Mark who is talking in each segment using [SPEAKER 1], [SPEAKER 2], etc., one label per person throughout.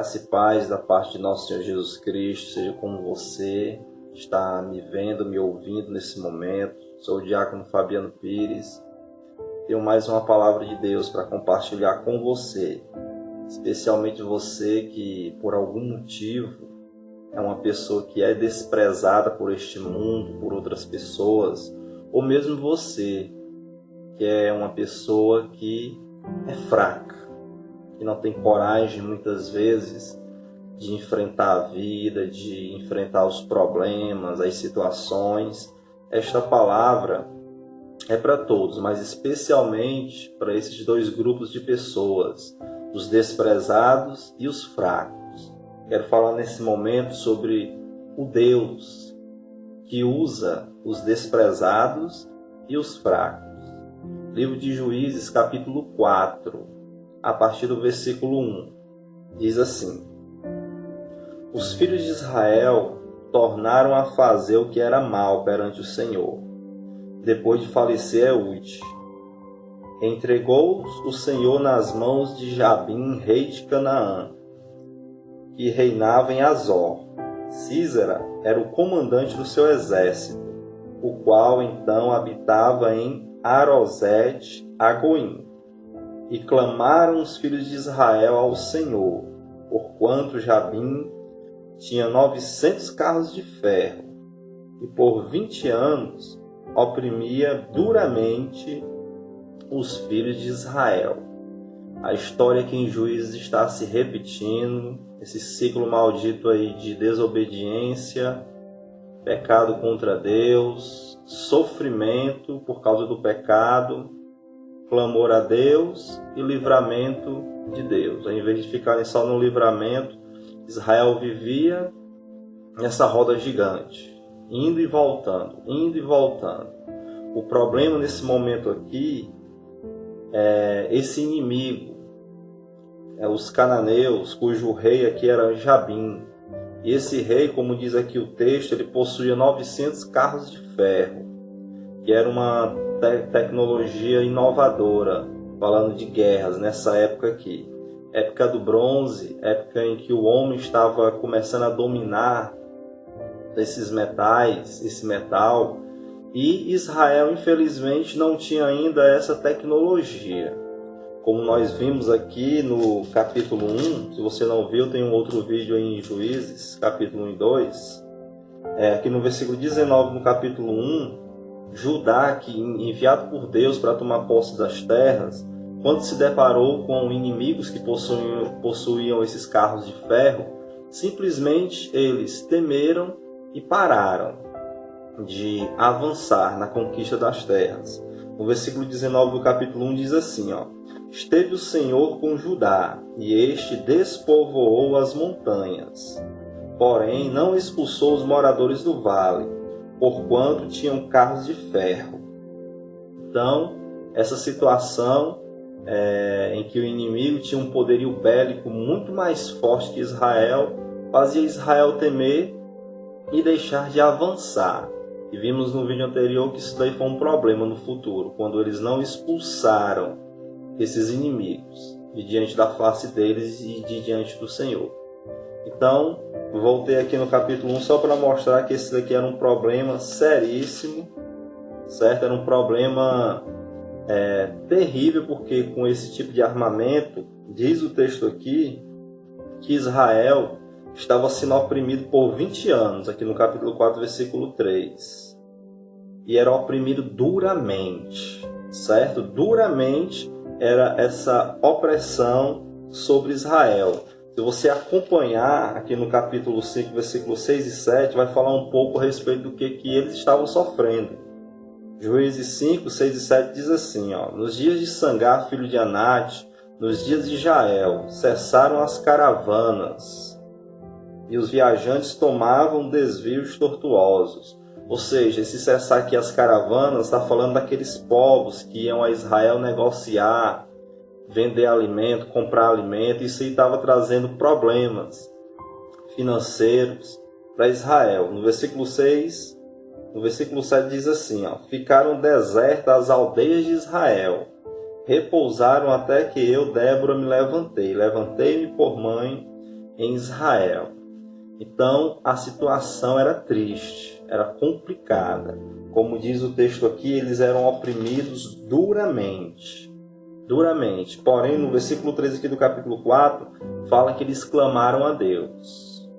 [SPEAKER 1] Graça e paz da parte de nosso Senhor Jesus Cristo seja com você, que está me vendo, me ouvindo nesse momento. Sou o diácono Fabiano Pires. Tenho mais uma palavra de Deus para compartilhar com você, especialmente você que, por algum motivo, é uma pessoa que é desprezada por este mundo, por outras pessoas, ou mesmo você, que é uma pessoa que é fraca, que não tem coragem muitas vezes de enfrentar a vida, de enfrentar os problemas, as situações. Esta palavra é para todos, mas especialmente para esses dois grupos de pessoas, os desprezados e os fracos. Quero falar nesse momento sobre o Deus que usa os desprezados e os fracos. Livro de Juízes, capítulo 4. A partir do versículo 1, diz assim: Os filhos de Israel tornaram a fazer o que era mal perante o Senhor, depois de falecer Eude. Entregou-os o Senhor nas mãos de Jabim, rei de Canaã, que reinava em Azor. Sísera era o comandante do seu exército, o qual então habitava em Arosete-Agoim. E clamaram os filhos de Israel ao Senhor, porquanto Jabim tinha 900 carros de ferro, e por 20 anos oprimia duramente os filhos de Israel. A história aqui em Juízes está se repetindo, esse ciclo maldito aí de desobediência, pecado contra Deus, sofrimento por causa do pecado, clamor a Deus e livramento de Deus. Ao invés de ficarem só no livramento, Israel vivia nessa roda gigante, indo e voltando, indo e voltando. O problema nesse momento aqui é esse inimigo, os cananeus, cujo rei aqui era Jabim. E esse rei, como diz aqui o texto, ele possuía 900 carros de ferro, que era uma tecnologia inovadora, falando de guerras nessa época aqui. Época do bronze, época em que o homem estava começando a dominar esses metais, esse metal, e Israel infelizmente não tinha ainda essa tecnologia. Como nós vimos aqui no capítulo 1, se você não viu, tem um outro vídeo aí em Juízes, capítulo 1 e 2, aqui no versículo 19 no capítulo 1, Judá, que enviado por Deus para tomar posse das terras, quando se deparou com inimigos que possuíam esses carros de ferro, simplesmente eles temeram e pararam de avançar na conquista das terras. No versículo 19 do capítulo 1 diz assim, Esteve o Senhor com Judá, e este despovoou as montanhas, porém não expulsou os moradores do vale, porquanto tinham carros de ferro. Então, essa situação em que o inimigo tinha um poderio bélico muito mais forte que Israel, fazia Israel temer e deixar de avançar. E vimos no vídeo anterior que isso daí foi um problema no futuro, quando eles não expulsaram esses inimigos de diante da face deles e de diante do Senhor. Então, voltei aqui no capítulo 1 só para mostrar que esse daqui era um problema seríssimo, certo? Era um problema terrível, porque com esse tipo de armamento, diz o texto aqui, que Israel estava sendo oprimido por 20 anos, aqui no capítulo 4, versículo 3. E era oprimido duramente, certo? Duramente era essa opressão sobre Israel. Se você acompanhar aqui no capítulo 5, versículos 6 e 7, vai falar um pouco a respeito do que eles estavam sofrendo. Juízes 5, 6 e 7 diz assim, Nos dias de Sangar, filho de Anate, nos dias de Jael, cessaram as caravanas, e os viajantes tomavam desvios tortuosos. Ou seja, esse cessar aqui as caravanas está falando daqueles povos que iam a Israel negociar, vender alimento, comprar alimento. Isso aí estava trazendo problemas financeiros para Israel. No versículo 6, no versículo 7 diz assim, Ficaram desertas as aldeias de Israel, repousaram até que eu, Débora, me levantei. Levantei-me por mãe em Israel. Então a situação era triste, era complicada. Como diz o texto aqui, eles eram oprimidos duramente. Duramente. Porém, no versículo 13 aqui do capítulo 4, fala que eles clamaram a Deus.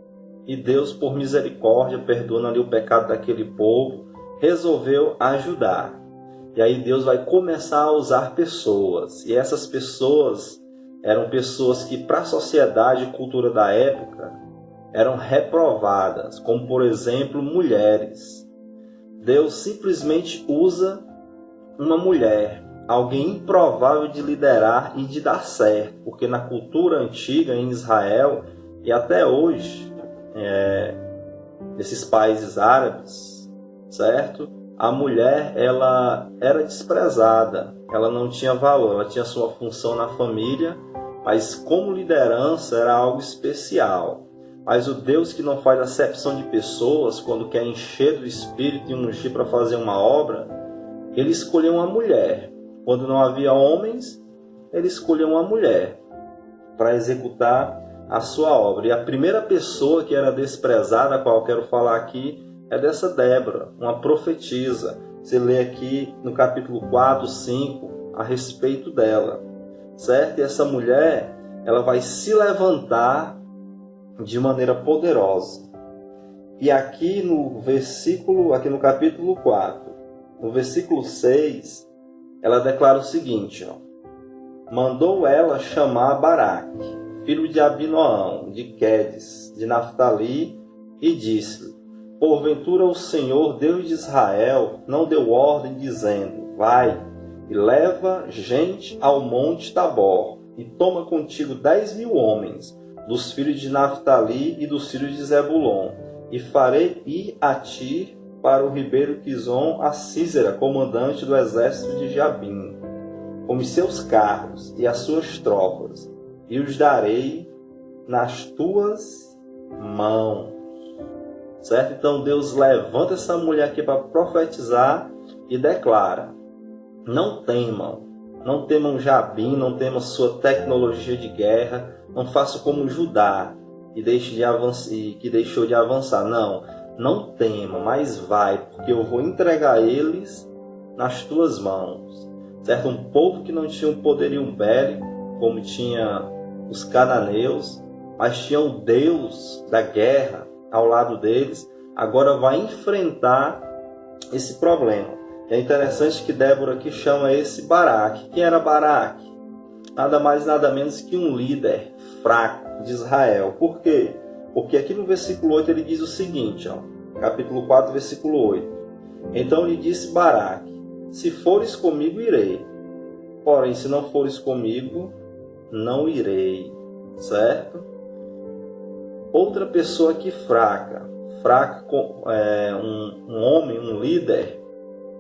[SPEAKER 1] E Deus, por misericórdia, perdoando ali o pecado daquele povo, resolveu ajudar. E aí Deus vai começar a usar pessoas. E essas pessoas eram pessoas que, para a sociedade e cultura da época, eram reprovadas, como por exemplo mulheres. Deus simplesmente usa uma mulher, alguém improvável de liderar e de dar certo, porque na cultura antiga em Israel e até hoje, nesses países árabes, certo? A mulher, ela era desprezada, ela não tinha valor, ela tinha sua função na família, mas como liderança era algo especial. Mas o Deus que não faz acepção de pessoas, quando quer encher do Espírito e ungir para fazer uma obra, ele escolheu uma mulher. Quando não havia homens, ele escolheu uma mulher para executar a sua obra. E a primeira pessoa que era desprezada, a qual eu quero falar aqui, é dessa Débora, uma profetisa. Você lê aqui no capítulo 4, 5, a respeito dela, certo? E essa mulher, ela vai se levantar de maneira poderosa. E aqui no capítulo 4, no versículo 6, ela declara o seguinte, mandou ela chamar Baraque, filho de Abinoão, de Quedes, de Naftali, e disse-lhe, porventura o Senhor, Deus de Israel, não deu ordem, dizendo, vai e leva gente ao monte Tabor, e toma contigo 10.000 homens, dos filhos de Naftali e dos filhos de Zebulon, e farei ir a ti para o ribeiro Quizon a Sísera, comandante do exército de Jabim, com os seus carros e as suas tropas, e os darei nas tuas mãos. Certo? Então Deus levanta essa mulher aqui para profetizar e declara, não temam Jabim, não temam sua tecnologia de guerra, não faça como Judá, que deixou de avançar. Não tema, mas vai, porque eu vou entregar eles nas tuas mãos. Certo? Um povo que não tinha um poderio bélico, como tinha os cananeus, mas tinha o Deus da guerra ao lado deles, agora vai enfrentar esse problema. É interessante que Débora aqui chama esse Baraque. Quem era Baraque? Nada mais, nada menos que um líder fraco de Israel. Por quê? Porque aqui no versículo 8 ele diz o seguinte, capítulo 4, versículo 8. Então lhe disse Baraque, se fores comigo, irei. Porém, se não fores comigo, não irei. Certo? Outra pessoa aqui fraca, um homem, um líder,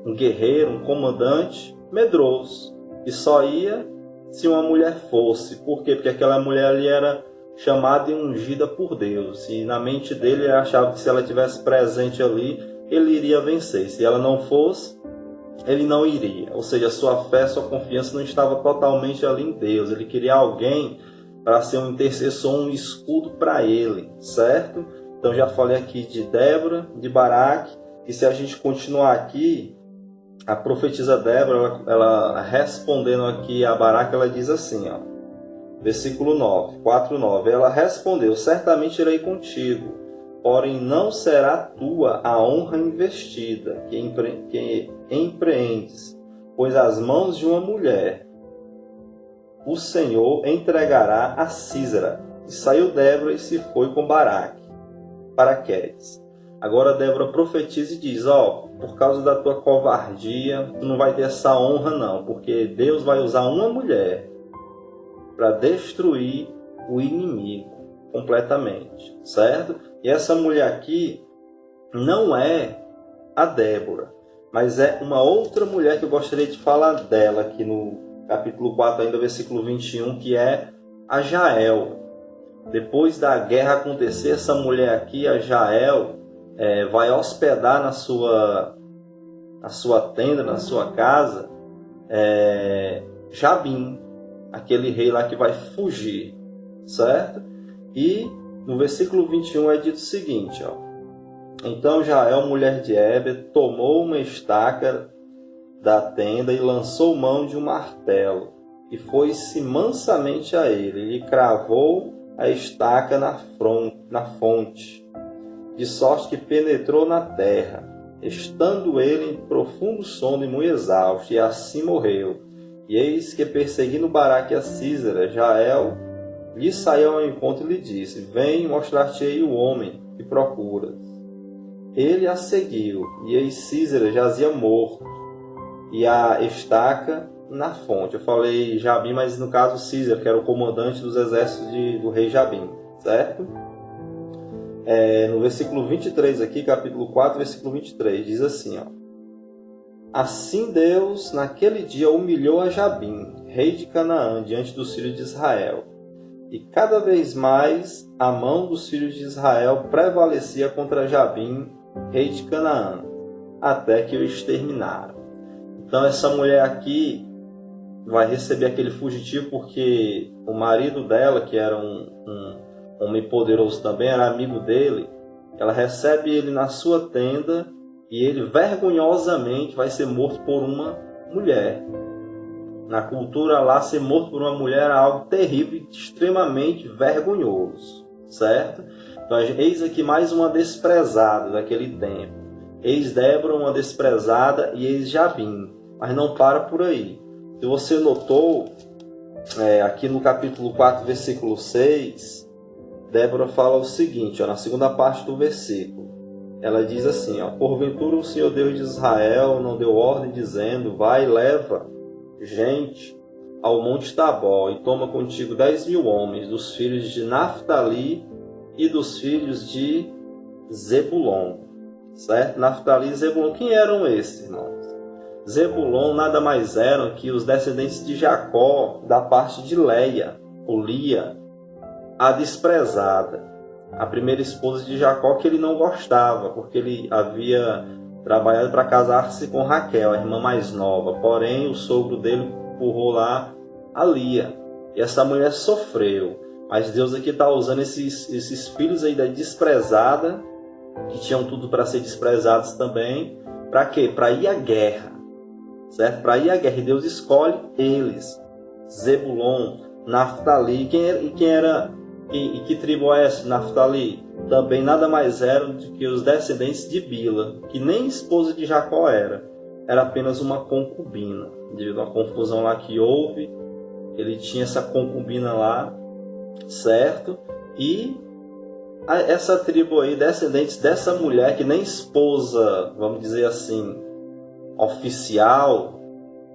[SPEAKER 1] um guerreiro, um comandante medroso, que só ia se uma mulher fosse. Por quê? Porque aquela mulher ali era chamada e ungida por Deus. E na mente dele ele achava que se ela estivesse presente ali, ele iria vencer. Se ela não fosse, ele não iria. Ou seja, sua fé, sua confiança não estava totalmente ali em Deus. Ele queria alguém para ser um intercessor, um escudo para ele, certo? Então já falei aqui de Débora, de Baraque. E se a gente continuar aqui, a profetisa Débora, ela respondendo aqui a Baraque, ela diz assim, versículo 9, 4:9, ela respondeu, certamente irei contigo, porém não será tua a honra investida que empreendes, pois as mãos de uma mulher o Senhor entregará a Sísera. E saiu Débora e se foi com Baraque para Quedes. Agora Débora profetiza e diz, por causa da tua covardia, tu não vai ter essa honra não, porque Deus vai usar uma mulher para destruir o inimigo completamente, certo? E essa mulher aqui não é a Débora, mas é uma outra mulher que eu gostaria de falar dela aqui no capítulo 4, ainda versículo 21, que é a Jael. Depois da guerra acontecer, essa mulher aqui, a Jael, vai hospedar na sua tenda, na sua casa, Jabim, aquele rei lá que vai fugir, certo? E No versículo 21 é dito o seguinte, ó. Então Jael, mulher de Heber, tomou uma estaca da tenda e lançou mão de um martelo, e foi-se mansamente a ele, e cravou a estaca na fonte, de sorte que penetrou na terra, estando ele em profundo sono e muito exausto, e assim morreu. E eis que, perseguindo Baraque a Sísera, Jael lhe saiu ao encontro e lhe disse: Vem, mostrar-te-ei o homem que procuras. Ele a seguiu, e eis Sísera jazia morto, e a estaca na fonte. Eu falei Jabim, mas no caso Sísera, que era o comandante dos exércitos do rei Jabim, certo? No versículo 23 aqui, capítulo 4, versículo 23, diz assim, ó. Assim Deus, naquele dia, humilhou a Jabim, rei de Canaã, diante dos filhos de Israel. E cada vez mais a mão dos filhos de Israel prevalecia contra Jabim, rei de Canaã, até que o exterminaram. Então essa mulher aqui vai receber aquele fugitivo porque o marido dela, que era um homem poderoso também, era amigo dele. Ela recebe ele na sua tenda e ele vergonhosamente vai ser morto por uma mulher. Na cultura lá, ser morto por uma mulher era algo terrível e extremamente vergonhoso, certo? Então, eis aqui mais uma desprezada daquele tempo. Eis Débora, uma desprezada, e eis Jabim. Mas não para por aí. Se você notou, aqui no capítulo 4, versículo 6, Débora fala o seguinte, ó, na segunda parte do versículo. Ela diz assim, ó, porventura o Senhor Deus de Israel não deu ordem dizendo, vai, leva gente ao monte Tabó e toma contigo 10.000 homens dos filhos de Naftali e dos filhos de Zebulon, certo? Naftali e Zebulon, quem eram esses, irmãos? Zebulon nada mais eram que os descendentes de Jacó, da parte de Leia, ou Lia, a desprezada, a primeira esposa de Jacó, que ele não gostava, porque ele havia trabalhado para casar-se com Raquel, a irmã mais nova. Porém, o sogro dele empurrou lá a Lia, e essa mulher sofreu. Mas Deus aqui está usando esses filhos aí da desprezada, que tinham tudo para ser desprezados também, para quê? Para ir à guerra, certo? Para ir à guerra, e Deus escolhe eles, Zebulon, Naftali. E que tribo é essa, Naftali? Também nada mais eram do que os descendentes de Bila, que nem esposa de Jacó era apenas uma concubina. Devido a uma confusão lá que houve, ele tinha essa concubina lá, certo? E essa tribo aí, descendentes dessa mulher, que nem esposa, vamos dizer assim, oficial,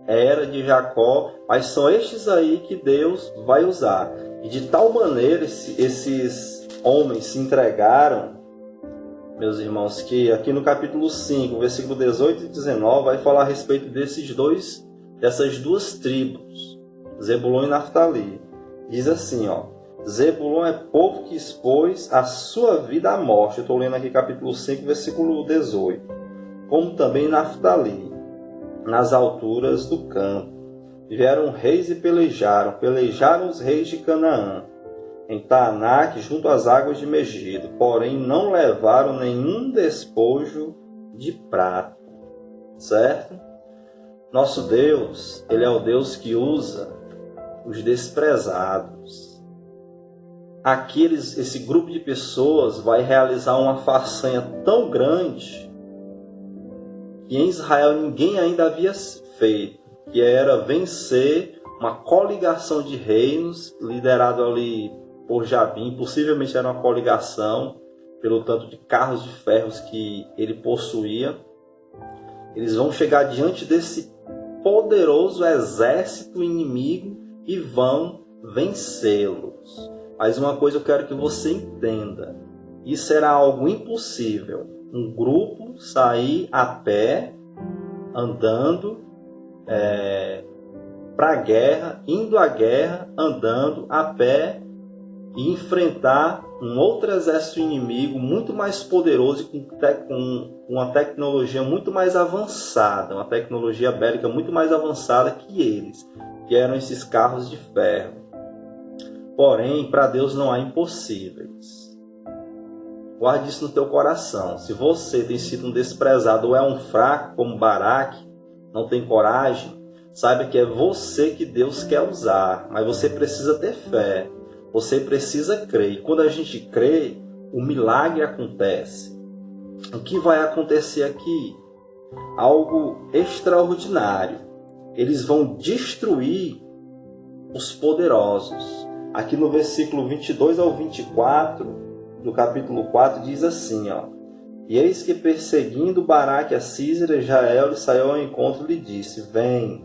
[SPEAKER 1] era de Jacó, mas são estes aí que Deus vai usar. E de tal maneira esses homens se entregaram, meus irmãos, que aqui no capítulo 5, versículo 18 e 19, vai falar a respeito dessas duas tribos, Zebulon e Naftali. Diz assim, ó, Zebulon é povo que expôs a sua vida à morte. Eu estou lendo aqui capítulo 5, versículo 18. Como também Naftali, nas alturas do campo. Vieram reis e pelejaram os reis de Canaã, em Taanac, junto às águas de Megido, porém não levaram nenhum despojo de prata, certo? Nosso Deus, Ele é o Deus que usa os desprezados. Aqui esse grupo de pessoas vai realizar uma façanha tão grande que em Israel ninguém ainda havia feito, que era vencer uma coligação de reinos, liderado ali por Jabim. Possivelmente era uma coligação, pelo tanto de carros de ferros que ele possuía. Eles vão chegar diante desse poderoso exército inimigo e vão vencê-los. Mas uma coisa eu quero que você entenda: isso era algo impossível. Um grupo sair a pé, andando para a guerra, indo à guerra, andando a pé, e enfrentar um outro exército inimigo muito mais poderoso e com uma tecnologia muito mais avançada, uma tecnologia bélica muito mais avançada que eles, que eram esses carros de ferro. Porém, para Deus não há impossíveis. Guarde isso no teu coração. Se você tem sido um desprezado ou é um fraco como Baraque, não tem coragem, saiba que é você que Deus quer usar. Mas você precisa ter fé. Você precisa crer. E quando a gente crê, o milagre acontece. O que vai acontecer aqui? Algo extraordinário. Eles vão destruir os poderosos. Aqui no versículo 22 ao 24 do capítulo 4 diz assim, ó: E eis que perseguindo Baraque a Sísera, Jael lhe saiu ao encontro e lhe disse: Vem,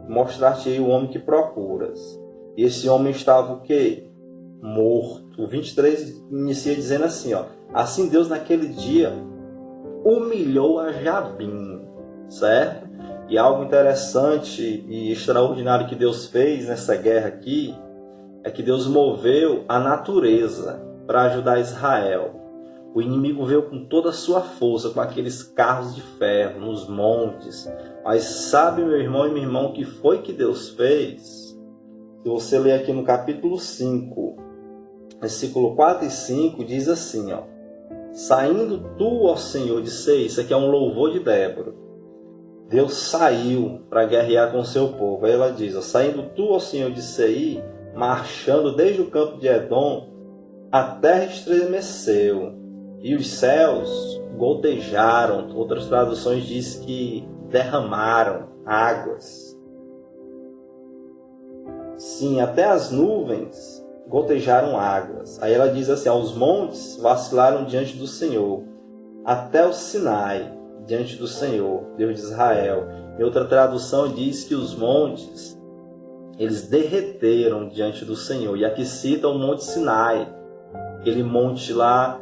[SPEAKER 1] mostrar-te-ei o homem que procuras. E esse homem estava o quê? Morto. O 23 inicia dizendo assim, ó: Assim Deus naquele dia humilhou a Jabim, certo? E algo interessante e extraordinário que Deus fez nessa guerra aqui é que Deus moveu a natureza para ajudar Israel. O inimigo veio com toda a sua força, com aqueles carros de ferro nos montes. Mas sabe, meu irmão e minha irmã, o que foi que Deus fez? Se você ler aqui no capítulo 5, versículo 4 e 5, diz assim, ó: Saindo tu, ó Senhor de Seir, isso aqui é um louvor de Débora. Deus saiu para guerrear com o seu povo. Aí ela diz, ó: Saindo tu, ó Senhor de Seir, marchando desde o campo de Edom, a terra estremeceu e os céus gotejaram. Outras traduções diz que derramaram águas. Sim, até as nuvens gotejaram águas. Aí ela diz assim: os montes vacilaram diante do Senhor, até o Sinai diante do Senhor, Deus de Israel. Em outra tradução diz que os montes, eles derreteram diante do Senhor. E aqui cita o Monte Sinai, aquele monte lá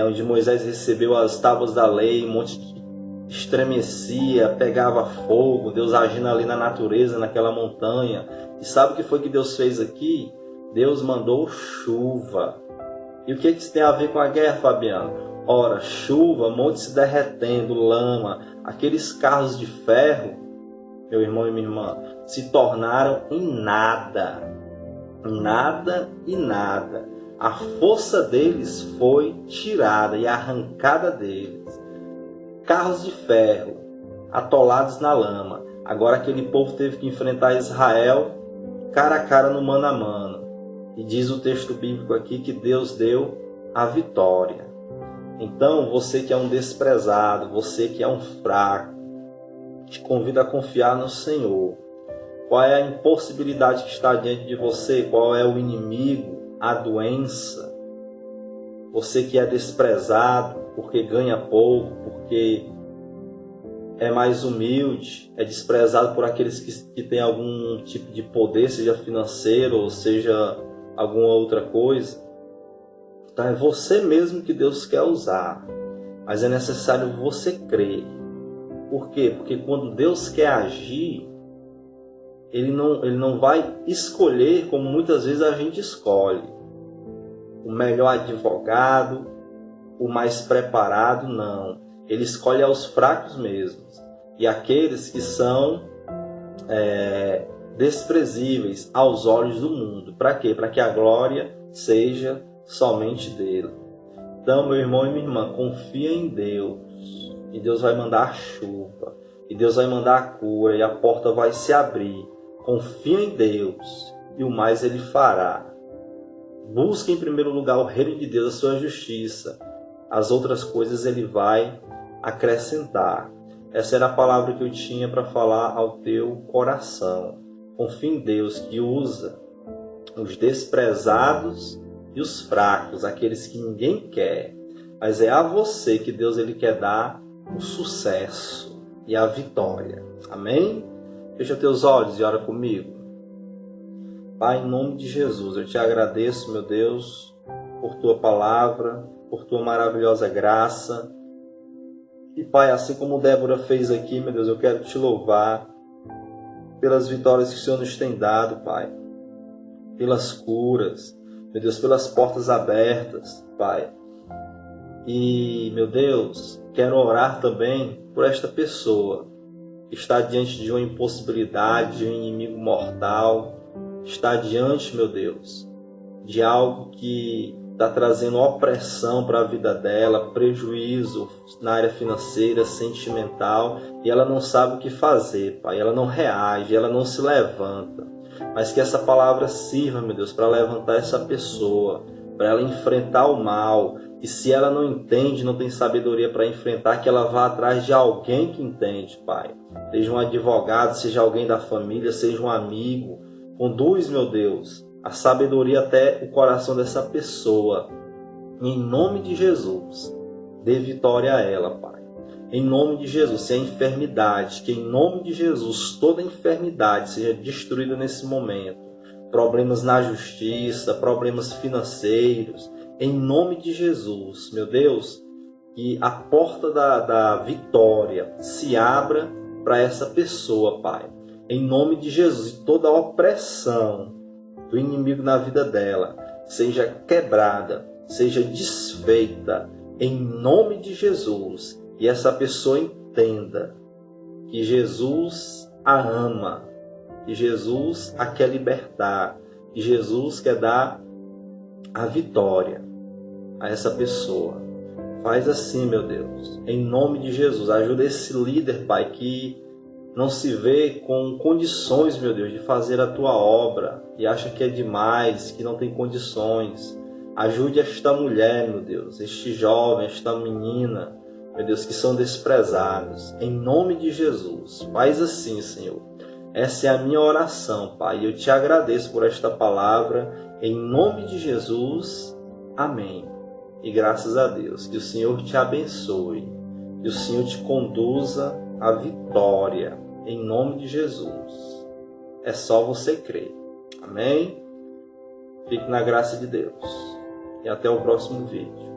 [SPEAKER 1] onde Moisés recebeu as tábuas da lei, um monte que estremecia, pegava fogo, Deus agindo ali na natureza, naquela montanha. E sabe o que foi que Deus fez aqui? Deus mandou chuva. E o que isso tem a ver com a guerra, Fabiano? Ora, chuva, monte se derretendo, lama, aqueles carros de ferro, meu irmão e minha irmã, se tornaram em nada. Nada e nada. A força deles foi tirada e arrancada deles. Carros de ferro, atolados na lama. Agora aquele povo teve que enfrentar Israel cara a cara no mano a mano. E diz o texto bíblico aqui que Deus deu a vitória. Então, você que é um desprezado, você que é um fraco, te convido a confiar no Senhor. Qual é a impossibilidade que está diante de você? Qual é o inimigo? A doença? Você que é desprezado porque ganha pouco, porque é mais humilde, é desprezado por aqueles que têm algum tipo de poder, seja financeiro ou seja alguma outra coisa. Então é você mesmo que Deus quer usar, mas é necessário você crer. Por quê? Porque quando Deus quer agir, Ele não vai escolher como muitas vezes a gente escolhe. O melhor advogado, o mais preparado, não. Ele escolhe aos fracos mesmos. E aqueles que são desprezíveis aos olhos do mundo. Para quê? Para que a glória seja somente dele. Então, meu irmão e minha irmã, confia em Deus. E Deus vai mandar chuva. E Deus vai mandar a cura. E a porta vai se abrir. Confia em Deus. E o mais Ele fará. Busque em primeiro lugar o reino de Deus, a sua justiça. As outras coisas Ele vai acrescentar. Essa era a palavra que eu tinha para falar ao teu coração. Confia em Deus, que usa os desprezados e os fracos, aqueles que ninguém quer. Mas é a você que Deus ele quer dar o sucesso e a vitória. Amém? Fecha teus olhos e ora comigo. Pai, em nome de Jesus, eu te agradeço, meu Deus, por tua palavra, por tua maravilhosa graça. E, Pai, assim como Débora fez aqui, meu Deus, eu quero te louvar pelas vitórias que o Senhor nos tem dado, Pai. Pelas curas, meu Deus, pelas portas abertas, Pai. E, meu Deus, quero orar também por esta pessoa que está diante de uma impossibilidade, de um inimigo mortal. Está diante, meu Deus, de algo que está trazendo opressão para a vida dela, prejuízo na área financeira, sentimental, e ela não sabe o que fazer, Pai. Ela não reage, ela não se levanta. Mas que essa palavra sirva, meu Deus, para levantar essa pessoa, para ela enfrentar o mal. E se ela não entende, não tem sabedoria para enfrentar, que ela vá atrás de alguém que entende, Pai. Seja um advogado, seja alguém da família, seja um amigo. Conduz, meu Deus, a sabedoria até o coração dessa pessoa. Em nome de Jesus, dê vitória a ela, Pai. Em nome de Jesus, se a enfermidade, que em nome de Jesus toda enfermidade seja destruída nesse momento. Problemas na justiça, problemas financeiros. Em nome de Jesus, meu Deus, que a porta da vitória se abra para essa pessoa, Pai. Em nome de Jesus, e toda a opressão do inimigo na vida dela seja quebrada, seja desfeita, em nome de Jesus. E essa pessoa entenda que Jesus a ama, que Jesus a quer libertar, que Jesus quer dar a vitória a essa pessoa. Faz assim, meu Deus, em nome de Jesus. Ajuda esse líder, Pai, que não se vê com condições, meu Deus, de fazer a Tua obra e acha que é demais, que não tem condições. Ajude esta mulher, meu Deus, este jovem, esta menina, meu Deus, que são desprezados. Em nome de Jesus, faz assim, Senhor. Essa é a minha oração, Pai. Eu te agradeço por esta palavra. Em nome de Jesus, amém. E graças a Deus, que o Senhor te abençoe, que o Senhor te conduza à vitória, em nome de Jesus. É só você crer. Amém? Fique na graça de Deus. E até o próximo vídeo.